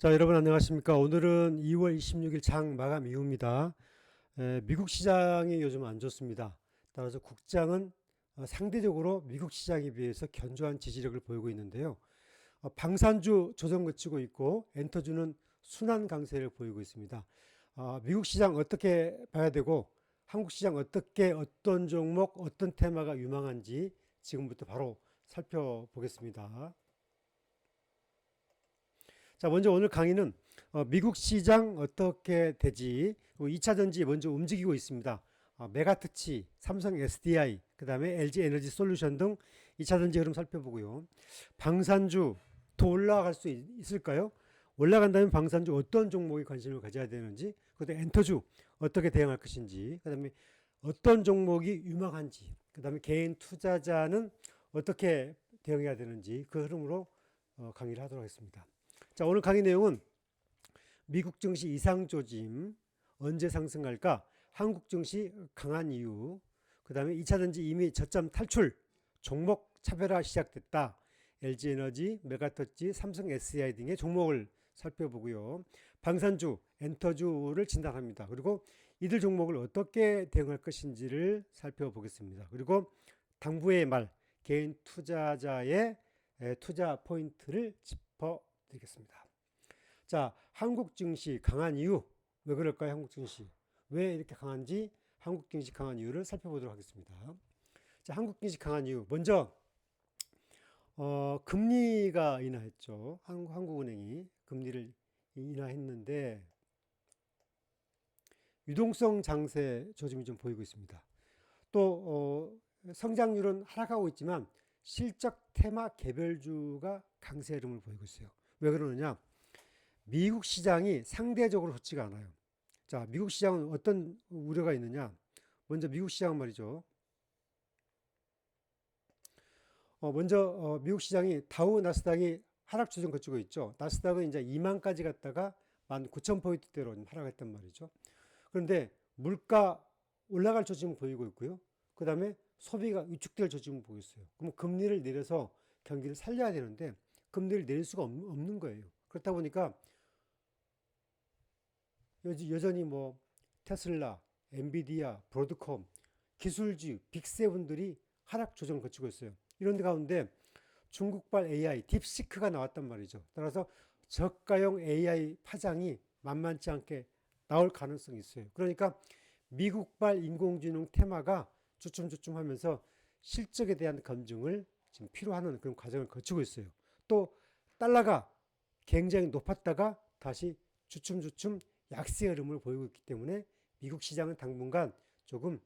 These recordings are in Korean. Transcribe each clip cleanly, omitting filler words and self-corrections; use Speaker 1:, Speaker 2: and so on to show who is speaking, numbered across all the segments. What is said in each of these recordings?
Speaker 1: 자, 여러분 안녕하십니까? 오늘은 2월 26일 장 마감 이후입니다. 미국 시장이 요즘 안 좋습니다. 따라서 국장은 상대적으로 미국 시장에 비해서 견조한 지지력을 보이고 있는데요. 방산주 조정 거치고 있고 엔터주는 순환 강세를 보이고 있습니다. 미국 시장 어떻게 봐야 되고 한국 시장 어떻게 어떤 종목 어떤 테마가 유망한지 지금부터 바로 살펴보겠습니다. 자, 먼저 오늘 강의는 미국 시장 어떻게 되지? 2차 전지 먼저 움직이고 있습니다. 메가트치, 삼성 SDI, 그 다음에 LG 에너지 솔루션 등 2차 전지 흐름 살펴보고요. 방산주 더 올라갈 수 있을까요? 올라간다면 방산주 어떤 종목에 관심을 가져야 되는지, 그다음에 엔터주 어떻게 대응할 것인지, 그다음에 어떤 종목이 유망한지, 그다음에 개인 투자자는 어떻게 대응해야 되는지 그 흐름으로 강의를 하도록 하겠습니다. 자, 오늘 강의 내용은 미국 증시 이상 조짐, 언제 상승할까? 한국 증시 강한 이유, 그 다음에 2차 전지 이미 저점 탈출, 종목 차별화 시작됐다. LG에너지, 메가터치, 삼성 SDI 등의 종목을 살펴보고요. 방산주, 엔터주를 진단합니다. 그리고 이들 종목을 어떻게 대응할 것인지를 살펴보겠습니다. 그리고 당부의 말, 개인 투자자의 투자 포인트를 짚어드리겠습니다. 자, 한국 증시 강한 이유. 왜 그럴까요? 한국 증시. 왜 이렇게 강한지 한국 증시 강한 이유를 살펴보도록 하겠습니다. 자, 한국 증시 강한 이유. 먼저 금리가 인하했죠. 한국은행이 금리를 인하했는데 유동성 장세 조짐이 좀 보이고 있습니다. 또 성장률은 하락하고 있지만 실적 테마 개별주가 강세 흐름을 보이고 있어요. 왜 그러느냐? 미국 시장이 상대적으로 좋지가 않아요. 자, 미국 시장은 어떤 우려가 있느냐? 먼저 미국 시장은 말이죠. 먼저 미국 시장이 다우 나스닥이 하락 추세를 거치고 있죠. 나스닥은 이제 2만까지 갔다가 19,000포인트대로 하락했단 말이죠. 그런데 물가 올라갈 조짐을 보이고 있고요. 그 다음에 소비가 위축될 조짐을 보이고 있어요. 그럼 금리를 내려서 경기를 살려야 되는데 금리를 내릴 수가 없는 거예요. 그렇다 보니까 여전히 뭐 테슬라, 엔비디아, 브로드컴, 기술주, 빅세븐들이 하락 조정을 거치고 있어요. 이런 데 가운데 중국발 AI, 딥시크가 나왔단 말이죠. 따라서 저가형 AI 파장이 만만치 않게 나올 가능성이 있어요. 그러니까 미국발 인공지능 테마가 주춤주춤 하면서 실적에 대한 검증을 지금 필요하는 그런 과정을 거치고 있어요. 또 달러가 굉장히 높았다가 다시 주춤주춤 약세 흐름을 보이고 있기 때문에 미국 시장은 당분간 조금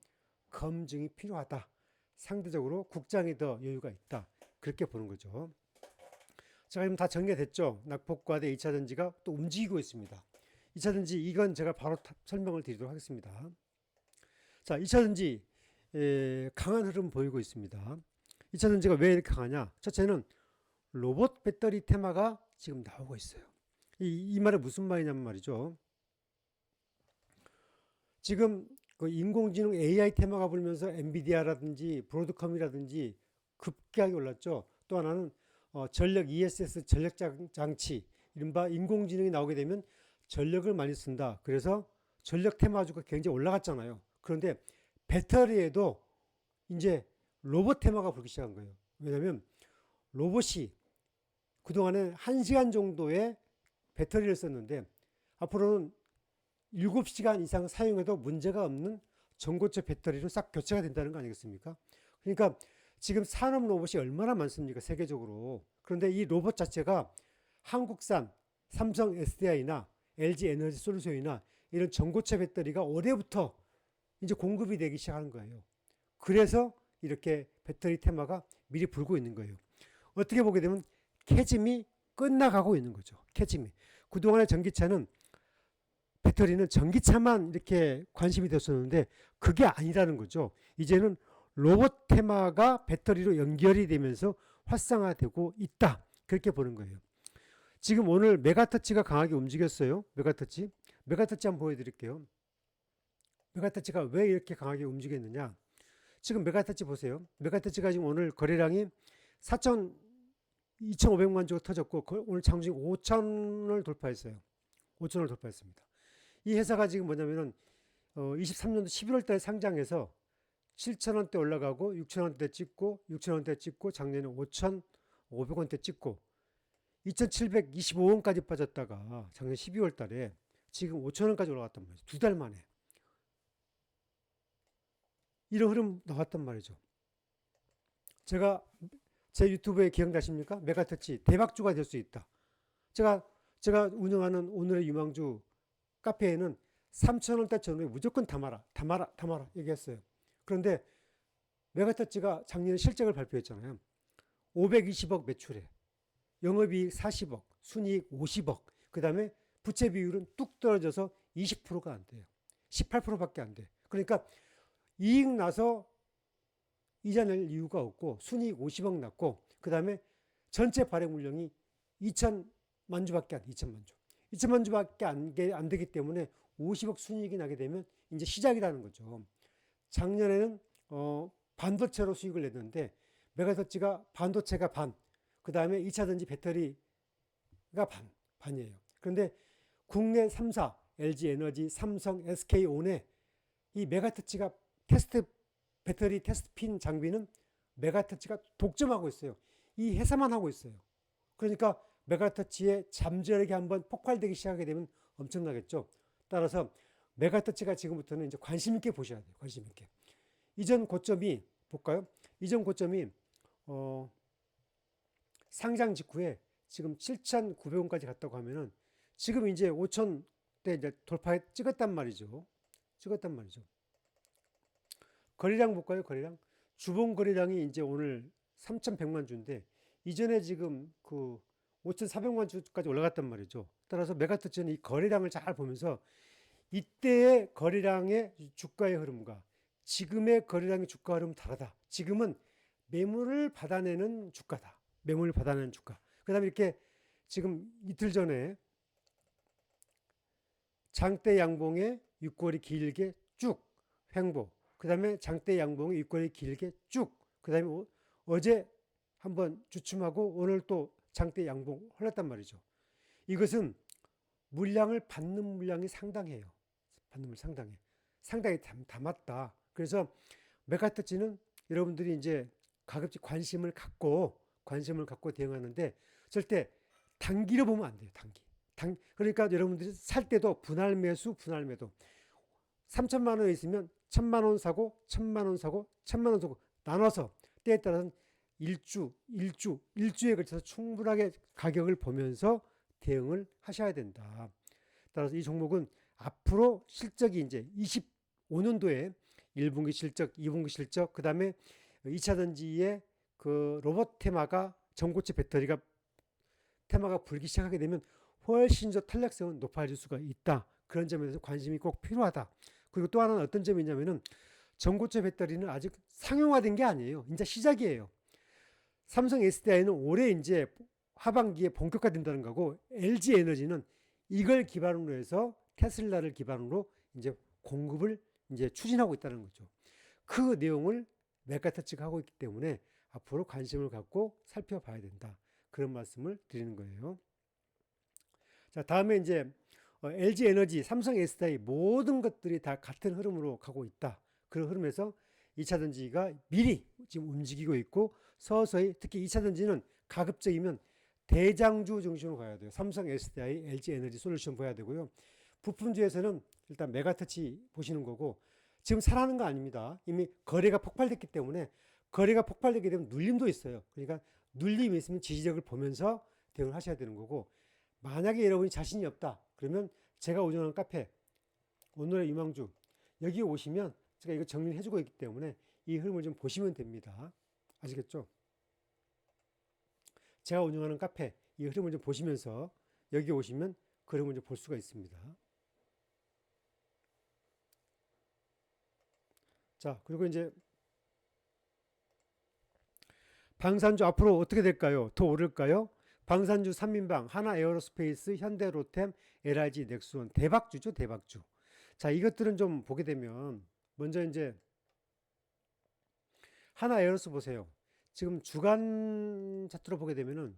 Speaker 1: 검증이 필요하다. 상대적으로 국장이 더 여유가 있다. 그렇게 보는 거죠. 자, 그럼 다 정리됐죠? 낙폭과대 2차 전지가 또 움직이고 있습니다. 2차 전지 이건 제가 바로 설명을 드리도록 하겠습니다. 자, 2차 전지 강한 흐름 보이고 있습니다. 2차 전지가 왜 이렇게 강하냐? 첫째는 로봇 배터리 테마가 지금 나오고 있어요. 이 말은 무슨 말이냐면 말이죠. 지금 그 인공지능 AI 테마가 불면서 엔비디아라든지 브로드컴이라든지 급격하게 올랐죠. 또 하나는 전력 ESS 전력 장치 이른바 인공지능이 나오게 되면 전력을 많이 쓴다. 그래서 전력 테마주가 굉장히 올라갔잖아요. 그런데 배터리에도 이제 로봇 테마가 불기 시작한 거예요. 왜냐하면 로봇이 그동안에 1시간 정도의 배터리를 썼는데 앞으로는 7시간 이상 사용해도 문제가 없는 전고체 배터리로 싹 교체가 된다는 거 아니겠습니까? 그러니까 지금 산업 로봇이 얼마나 많습니까? 세계적으로. 그런데 이 로봇 자체가 한국산 삼성 SDI나 LG 에너지 솔루션이나 이런 전고체 배터리가 올해부터 이제 공급이 되기 시작하는 거예요. 그래서 이렇게 배터리 테마가 미리 불고 있는 거예요. 어떻게 보게 되면 캐즘이 끝나가고 있는 거죠. 캐즘이. 그동안의 전기차는 배터리는 전기차만 이렇게 관심이 됐었는데 그게 아니라는 거죠. 이제는 로봇 테마가 배터리로 연결이 되면서 활성화되고 있다. 그렇게 보는 거예요. 지금 오늘 메가터치가 강하게 움직였어요. 메가터치. 메가터치 한번 보여드릴게요. 메가터치가 왜 이렇게 강하게 움직였느냐. 지금 메가터치 보세요. 메가터치가 지금 오늘 거래량이 2,500만 주가 터졌고 오늘 장중에 5천을 돌파했어요. 5천을 돌파했습니다. 이 회사가 지금 뭐냐면은 23년도 11월 달에 상장해서 7,000원대 올라가고 6,000원대 찍고 6,000원대 찍고 작년에 5,500원대 찍고 2,725원까지 빠졌다가 작년 12월 달에 지금 5,000원까지 올라갔단 말이죠. 두 달 만에. 이런 흐름 나왔단 말이죠. 제가 제 유튜브에 기억나십니까? 메가터치 대박주가 될 수 있다. 제가 운영하는 오늘의 유망주 카페에는 3,000원대 전후에 무조건 담아라 얘기했어요. 그런데 메가터치가 작년에 실적을 발표했잖아요. 520억 매출에 영업이익 40억, 순이익 50억, 그 다음에 부채 비율은 뚝 떨어져서 20%가 안 돼요. 18%밖에 안 돼. 그러니까 이익 나서 이자 낼 이유가 없고 순이익 50억 났고 그 다음에 전체 발행 물량이 2천만 주밖에 안 돼. 2천만 주. 2천만 주밖에 안 되기 때문에 50억 순이익이 나게 되면 이제 시작이라는 거죠. 작년에는 반도체로 수익을 냈는데 메가터치가 반도체가 반, 그 다음에 2차전지 배터리가 반이에요. 그런데 국내 3사, LG에너지, 삼성, SK온에 이 메가터치가 배터리 테스트 핀 장비는 메가터치가 독점하고 있어요. 이 회사만 하고 있어요. 그러니까 메가터치의 잠재력이 한번 폭발되기 시작하게 되면 엄청나겠죠. 따라서 메가터치가 지금부터는 이제 관심 있게 보셔야 돼요. 관심 있게. 이전 고점이 볼까요? 이전 고점이 상장 직후에 지금 7,900원까지 갔다고 하면은 지금 이제 5,000대 이제 찍었단 말이죠. 거래량 볼까요? 거래량. 주봉 거래량이 이제 오늘 3,100만 주인데 이전에 지금 그 5,400만 주까지 올라갔단 말이죠. 따라서 메가터치는 이 거래량을 잘 보면서 이때의 거래량의 주가의 흐름과 지금의 거래량의 주가 흐름은 다르다. 지금은 매물을 받아내는 주가다. 매물을 받아내는 주가. 그 다음에 이렇게 지금 이틀 전에 장대 양봉에 육골이 길게 쭉 횡보. 그 다음에 장대 양봉에 육골이 길게 쭉. 그 다음에 어제 한번 주춤하고 오늘 또 장대 양봉 흘렀단 말이죠. 이것은 물량을 받는 물량이 상당해요. 받는 물 상당해. 상당히 담았다. 그래서 메가터치는 여러분들이 이제 가급적 관심을 갖고 대응하는데 절대 단기로 보면 안 돼요. 그러니까 여러분들이 살 때도 분할 매수, 분할 매도. 3천만 원에 있으면 1,000만 원 사고, 1,000만 원 사고, 1,000만 원 사고 나눠서 때에 따라서는 일주에 걸쳐서 충분하게 가격을 보면서 대응을 하셔야 된다. 따라서 이 종목은 앞으로 실적이 이제 25년도에 1분기 실적, 2분기 실적, 그 다음에 2차전지의 그 로봇 테마가 전고체 배터리가 테마가 불기 시작하게 되면 훨씬 더 탄력성은 높아질 수가 있다. 그런 점에서 관심이 꼭 필요하다. 그리고 또 하나는 어떤 점이 있냐면은 전고체 배터리는 아직 상용화된 게 아니에요. 이제 시작이에요. 삼성 SDI는 올해 이제 하반기에 본격화된다는 거고 LG 에너지는 이걸 기반으로 해서 테슬라를 기반으로 이제 공급을 이제 추진하고 있다는 거죠. 그 내용을 메가터치가 하고 있기 때문에 앞으로 관심을 갖고 살펴봐야 된다. 그런 말씀을 드리는 거예요. 자, 다음에 이제 LG 에너지, 삼성 SDI 모든 것들이 다 같은 흐름으로 가고 있다. 그런 흐름에서 2차전지가 미리 지금 움직이고 있고 서서히 특히 2차전지는 가급적이면 대장주 중심으로 가야 돼요. 삼성 SDI, LG 에너지 솔루션 봐야 되고요. 부품주에서는 일단 메가터치 보시는 거고 지금 사라는 거 아닙니다. 이미 거래가 폭발됐기 때문에 거래가 폭발되게 되면 눌림도 있어요. 그러니까 눌림이 있으면 지지력을 보면서 대응을 하셔야 되는 거고 만약에 여러분이 자신이 없다. 그러면 제가 운영하는 카페 오늘의 유망주 여기 오시면 제가 이거 정리를 해주고 있기 때문에 이 흐름을 좀 보시면 됩니다. 아시겠죠? 제가 운영하는 카페 이 흐름을 좀 보시면서 여기 오시면 그 흐름을 좀 볼 수가 있습니다. 자, 그리고 이제 방산주 앞으로 어떻게 될까요? 더 오를까요? 방산주 3인방 하나 에어로스페이스, 현대 로템, LIG, 넥스원 대박주죠, 대박주. 자, 이것들은 좀 보게 되면 먼저 이제 하나 에어로스 보세요. 지금 주간 차트로 보게 되면은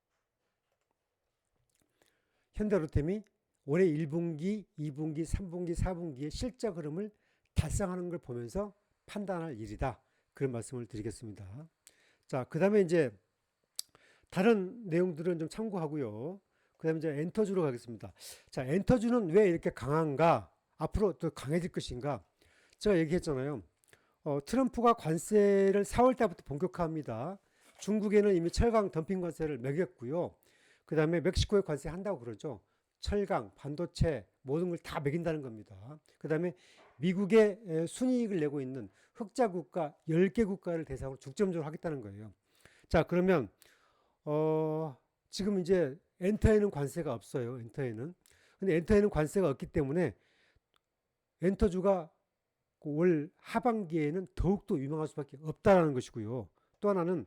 Speaker 1: 현대로템이 올해 1분기, 2분기, 3분기, 4분기의 실적 흐름을 달성하는 걸 보면서 판단할 일이다. 그런 말씀을 드리겠습니다. 자, 그 다음에 이제 다른 내용들은 좀 참고하고요. 그 다음에 이제 엔터주로 가겠습니다. 자, 엔터주는 왜 이렇게 강한가? 앞으로 더 강해질 것인가? 제가 얘기했잖아요. 트럼프가 관세를 4월 달부터 본격화합니다. 중국에는 이미 철강 덤핑 관세를 매겼고요. 그 다음에 멕시코에 관세 한다고 그러죠. 철강, 반도체 모든 걸 다 매긴다는 겁니다. 그 다음에 미국에 순이익을 내고 있는 흑자 국가 10개 국가를 대상으로 중점적으로 하겠다는 거예요. 자, 그러면 지금 이제 엔터에는 관세가 없어요. 엔터에는. 근데 엔터에는 관세가 없기 때문에 엔터주가 올 하반기에는 더욱더 유망할 수밖에 없다라는 것이고요. 또 하나는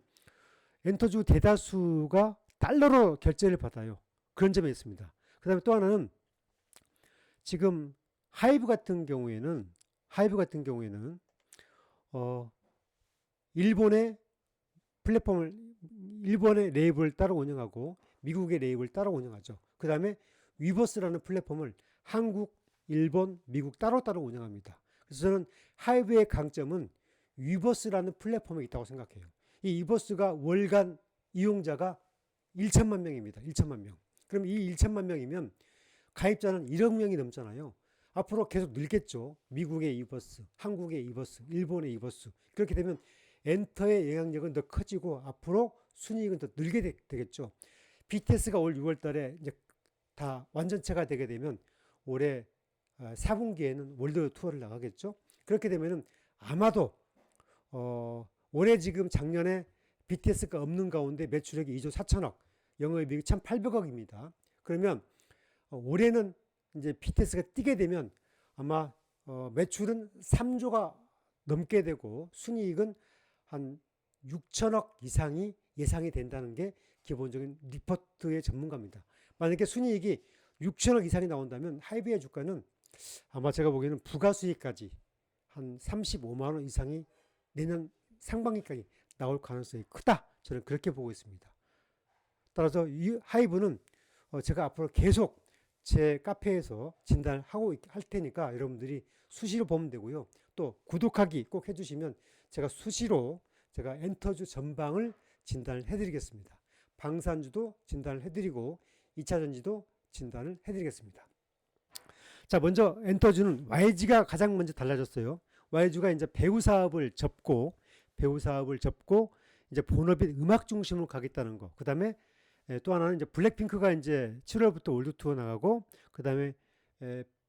Speaker 1: 엔터주 대다수가 달러로 결제를 받아요. 그런 점이 있습니다. 그 다음에 또 하나는 지금 하이브 같은 경우에는 일본의 플랫폼을 일본의 레이블을 따로 운영하고 미국의 레이블을 따로 운영하죠. 그 다음에 위버스라는 플랫폼을 한국, 일본, 미국 따로따로 운영합니다. 그래서 저는 하이브의 강점은 위버스라는 플랫폼에 있다고 생각해요. 이 위버스가 월간 이용자가 1천만 명입니다. 1천만 명. 그럼 이 1천만 명이면 가입자는 1억 명이 넘잖아요. 앞으로 계속 늘겠죠. 미국의 이버스, 한국의 이버스, 일본의 이버스. 그렇게 되면 엔터의 영향력은 더 커지고 앞으로 순이익은 더 늘게 되겠죠. BTS가 올 6월 달에 이제 다 완전체가 되게 되면 올해 4분기에는 월드 투어를 나가겠죠. 그렇게 되면은 아마도 올해 지금 작년에 BTS가 없는 가운데 매출액이 2조 4천억, 영업이익이 1,800억입니다. 그러면 올해는 이제 BTS가 뛰게 되면 아마 매출은 3조가 넘게 되고 순이익은 한 6천억 이상이 예상이 된다는 게 기본적인 리포트의 전문가입니다. 만약에 순이익이 6천억 이상이 나온다면 하이브의 주가는 아마 제가 보기에는 부가수익까지 한 35만 원 이상이 내년 상반기까지 나올 가능성이 크다. 저는 그렇게 보고 있습니다. 따라서 이 하이브는 제가 앞으로 계속 제 카페에서 진단하고 할 테니까 여러분들이 수시로 보면 되고요. 또 구독하기 꼭 해주시면 제가 수시로 제가 엔터주 전방을 진단을 해드리겠습니다. 방산주도 진단을 해드리고 2차전지도 진단을 해드리겠습니다. 자, 먼저 엔터주는 YG가 가장 먼저 달라졌어요. YG가 이제 배우 사업을 접고 이제 본업이 음악 중심으로 가겠다는 거. 그 다음에 또 하나는 이제 블랙핑크가 이제 7월부터 월드 투어 나가고, 그 다음에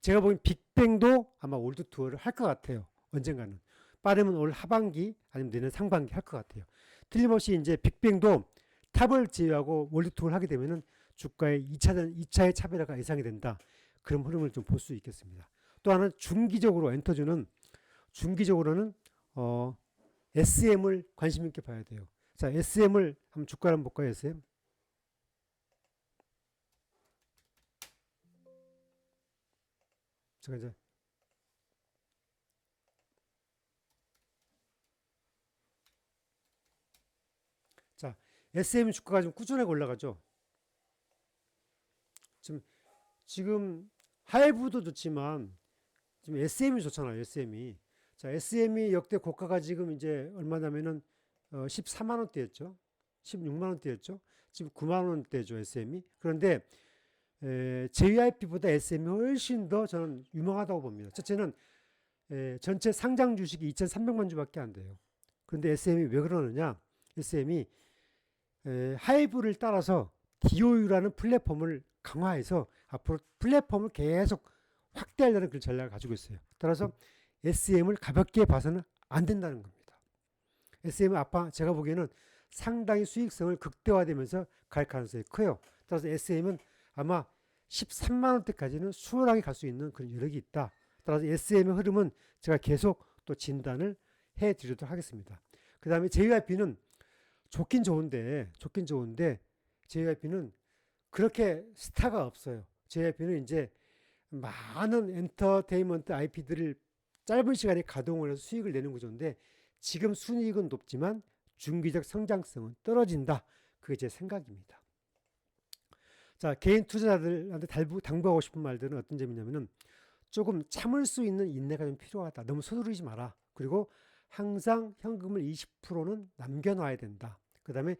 Speaker 1: 제가 보기엔 빅뱅도 아마 월드 투어를 할 것 같아요. 언젠가는. 빠르면 올 하반기 아니면 내년 상반기 할 것 같아요. 틀림없이 이제 빅뱅도 탑을 제외하고 월드 투어를 하게 되면은 주가의 2차의 차별화가 예상이 된다. 그런 흐름을 좀 볼 수 있겠습니다. 또 하나는 중기적으로는 SM을 관심 있게 봐야 돼요. 자, SM을 한번 주가를 한번 볼까요? SM. 제가 이제 자, SM 주가가 좀 꾸준하게 올라가죠. 지금 하이브도 좋지만 지금 SM이 좋잖아요. SM이. 자, SM이 역대 고가가 지금 이제 얼마냐면은 14만 원대였죠. 16만 원대였죠. 지금 9만 원대죠. SM이. 그런데 JYP보다 SM이 훨씬 더 저는 유망하다고 봅니다. 첫째는 전체 상장 주식이 2,300만 주밖에 안 돼요. 그런데 SM이 왜 그러느냐? SM이 하이브를 따라서 DOU라는 플랫폼을 강화해서 앞으로 플랫폼을 계속 확대하려는 그런 전략을 가지고 있어요. 따라서 SM을 가볍게 봐서는 안 된다는 겁니다. SM은 아빠 제가 보기에는 상당히 수익성을 극대화되면서 갈 가능성이 커요. 따라서 SM은 아마 13만 원대까지는 수월하게 갈 수 있는 그런 여력이 있다. 따라서 SM의 흐름은 제가 계속 또 진단을 해드리도록 하겠습니다. 그 다음에 JYP는 좋긴 좋은데 JYP는 그렇게 스타가 없어요. JYP는 이제 많은 엔터테인먼트 IP들을 짧은 시간에 가동을 해서 수익을 내는 구조인데 지금 순이익은 높지만 중기적 성장성은 떨어진다. 그게 제 생각입니다. 자, 개인 투자자들한테 당부하고 싶은 말들은 어떤 점이냐면은 조금 참을 수 있는 인내가 좀 필요하다. 너무 서두르지 마라. 그리고 항상 현금을 20%는 남겨놔야 된다. 그 다음에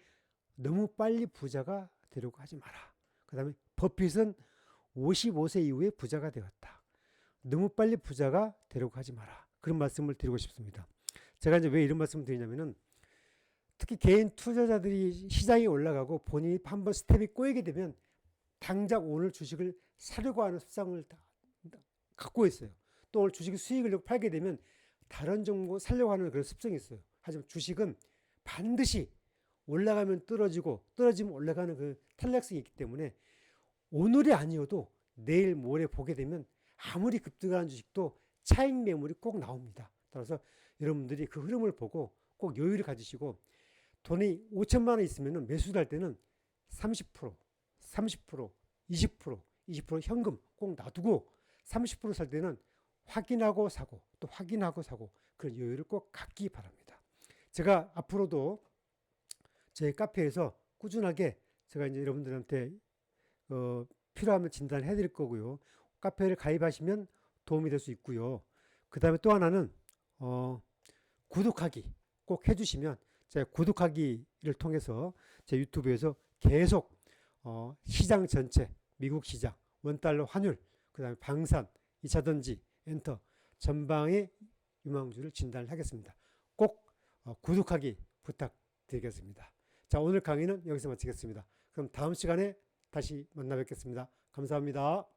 Speaker 1: 너무 빨리 부자가 되려고 하지 마라. 그 다음에 버핏은 55세 이후에 부자가 되었다. 너무 빨리 부자가 되려고 하지 마라. 그런 말씀을 드리고 싶습니다. 제가 이제 왜 이런 말씀을 드리냐면은 특히 개인 투자자들이 시장이 올라가고 본인이 한번 스텝이 꼬이게 되면 당장 오늘 주식을 사려고 하는 습성을 갖고 있어요. 또 오늘 주식 수익을 팔게 되면 다른 종목 살려고 하는 그런 습성이 있어요. 하지만 주식은 반드시 올라가면 떨어지고 떨어지면 올라가는 그 탄력성이 있기 때문에 오늘이 아니어도 내일 모레 보게 되면 아무리 급등하는 주식도 차익 매물이 꼭 나옵니다. 따라서 여러분들이 그 흐름을 보고 꼭 여유를 가지시고 돈이 5천만 원 있으면 매수할 때는 30%, 30%, 20%, 20% 현금 꼭 놔두고 30%살 때는 확인하고 사고 또 확인하고 사고 그런 여유를 꼭 갖기 바랍니다. 제가 앞으로도 제 카페에서 꾸준하게 제가 이제 여러분들한테 필요하면 진단해 드릴 거고요. 카페를 가입하시면 도움이 될 수 있고요. 그 다음에 또 하나는 구독하기 꼭 해주시면 제가 구독하기를 통해서 제 유튜브에서 계속 시장 전체, 미국 시장, 원달러 환율, 그 다음에 방산, 2차전지, 엔터 전방의 유망주를 진단을 하겠습니다. 꼭 구독하기 부탁드리겠습니다. 자, 오늘 강의는 여기서 마치겠습니다. 그럼 다음 시간에 다시 만나 뵙겠습니다. 감사합니다.